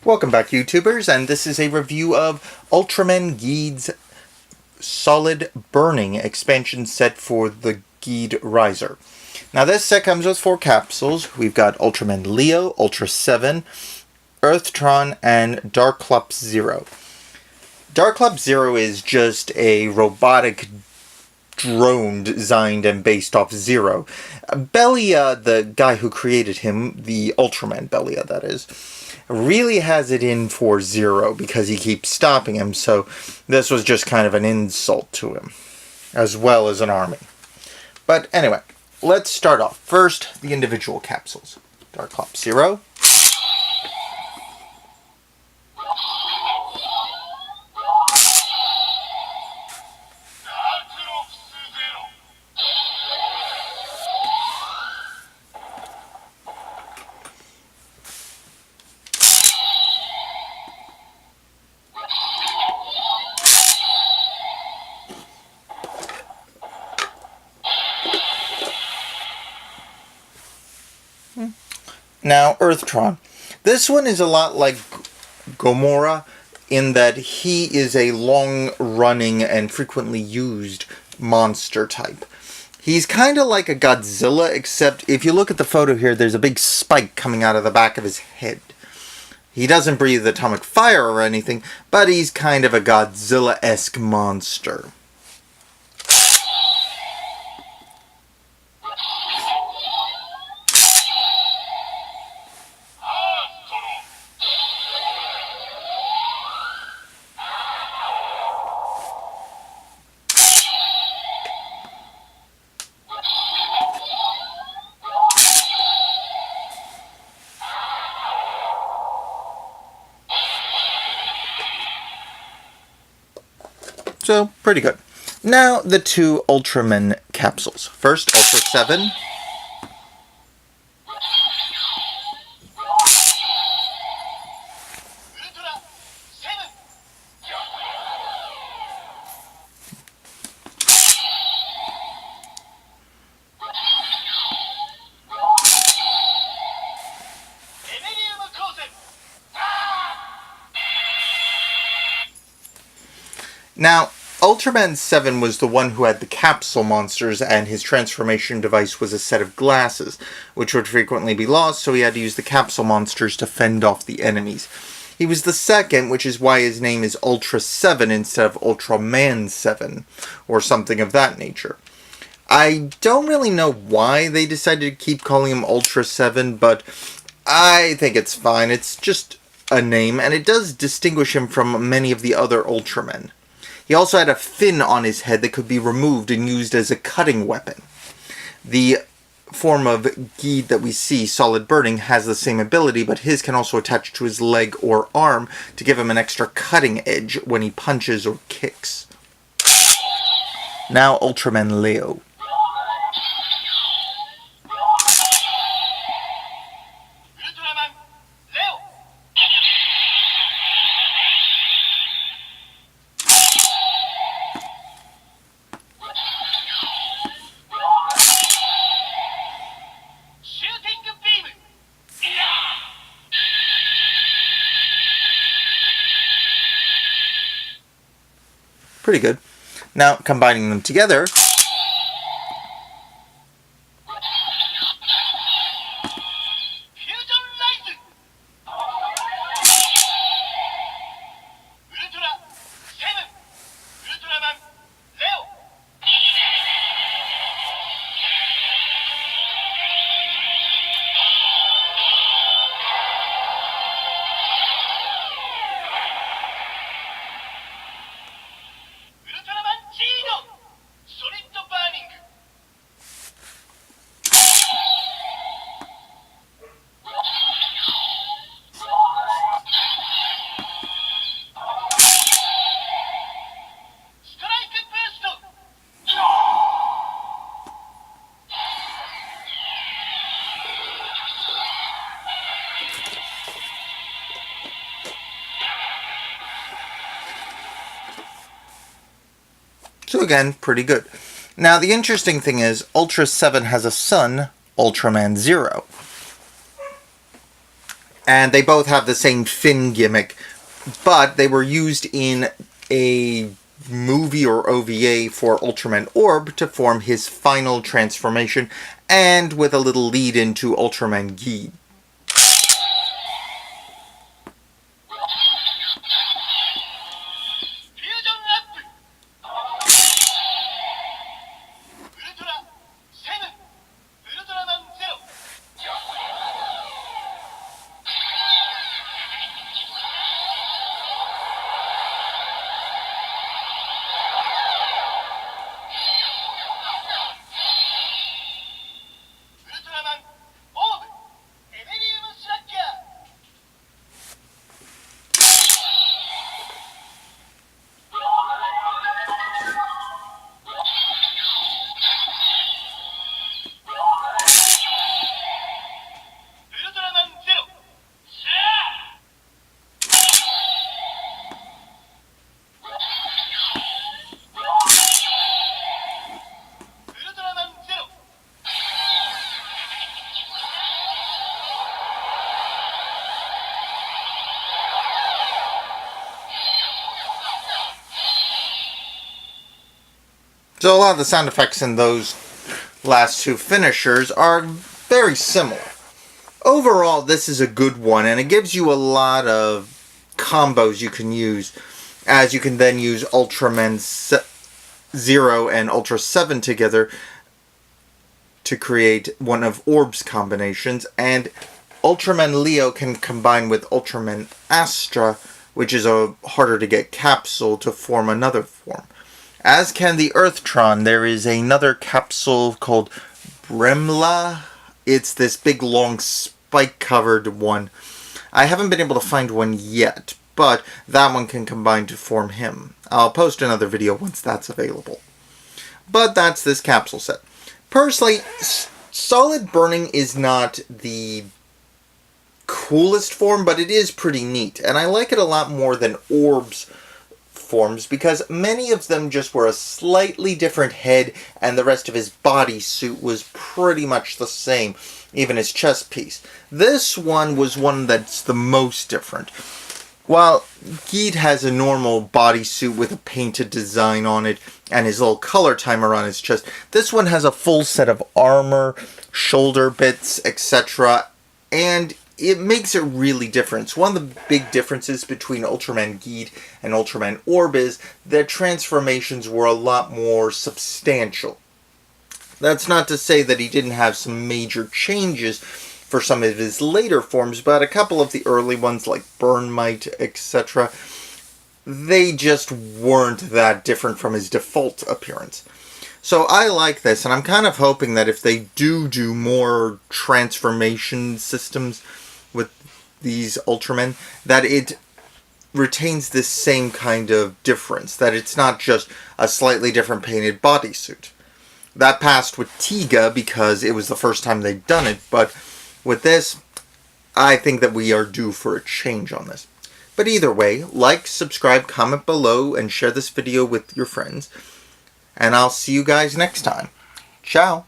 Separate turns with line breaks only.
Welcome back, YouTubers, and this is a review of Ultraman Geed's Solid Burning expansion set for the Geed Riser. Now, this set comes with 4 capsules. We've got Ultraman Leo, Ultra 7, Earthtron, and Darklops Zero. Darklops Zero is just a robotic drone designed and based off Zero. Belia, the guy who created him, the Ultraman Belia, that is, really has it in for Zero because he keeps stopping him, so this was just kind of an insult to him, as well as an army. But anyway, let's start off. First, the individual capsules. Darklops Zero. Now, Earthtron. This one is a lot like Gomorrah in that he is a long-running and frequently used monster type. He's kind of like a Godzilla, except if you look at the photo here, there's a big spike coming out of the back of his head. He doesn't breathe atomic fire or anything, but he's kind of a Godzilla-esque monster. So, pretty good. Now, the 2 Ultraman capsules. First, Ultra 7. Now, Ultraman 7 was the one who had the capsule monsters, and his transformation device was a set of glasses, which would frequently be lost, so he had to use the capsule monsters to fend off the enemies. He was the second, which is why his name is Ultra 7 instead of Ultraman 7, or something of that nature. I don't really know why they decided to keep calling him Ultra 7, but I think it's fine. It's just a name, and it does distinguish him from many of the other Ultramen. He also had a fin on his head that could be removed and used as a cutting weapon. The form of Geed that we see, Solid Burning, has the same ability, but his can also attach to his leg or arm to give him an extra cutting edge when he punches or kicks. Now Ultraman Leo. Pretty good. Now, combining them together, so again, pretty good. Now, the interesting thing is, Ultra 7 has a son, Ultraman Zero. And they both have the same fin gimmick, but they were used in a movie or OVA for Ultraman Orb to form his final transformation, and with a little lead into Ultraman Geed. So a lot of the sound effects in those last two finishers are very similar. Overall, this is a good one, and it gives you a lot of combos you can use, as you can then use Ultraman 0 and Ultra 7 together to create one of Orb's combinations, and Ultraman Leo can combine with Ultraman Astra, which is a harder to get capsule, to form another form. As can the Earthtron. There is another capsule called Bremla. It's this big, long, spike-covered one. I haven't been able to find one yet, but that one can combine to form him. I'll post another video once that's available. But that's this capsule set. Personally, solid burning is not the coolest form, but it is pretty neat, and I like it a lot more than Orb's forms, because many of them just were a slightly different head, and the rest of his bodysuit was pretty much the same, even his chest piece. This one was one that's the most different. While Geed has a normal bodysuit with a painted design on it, and his little color timer on his chest, this one has a full set of armor, shoulder bits, etc., and it makes it really different. So one of the big differences between Ultraman Geed and Ultraman Orb is their transformations were a lot more substantial. That's not to say that he didn't have some major changes for some of his later forms, but a couple of the early ones like Burnmite, etc., they just weren't that different from his default appearance. So I like this, and I'm kind of hoping that if they do more transformation systems with these Ultramen, that it retains this same kind of difference, that it's not just a slightly different painted bodysuit. That passed with Tiga because it was the first time they'd done it, but with this, I think that we are due for a change on this. But either way, like, subscribe, comment below, and share this video with your friends. And I'll see you guys next time. Ciao!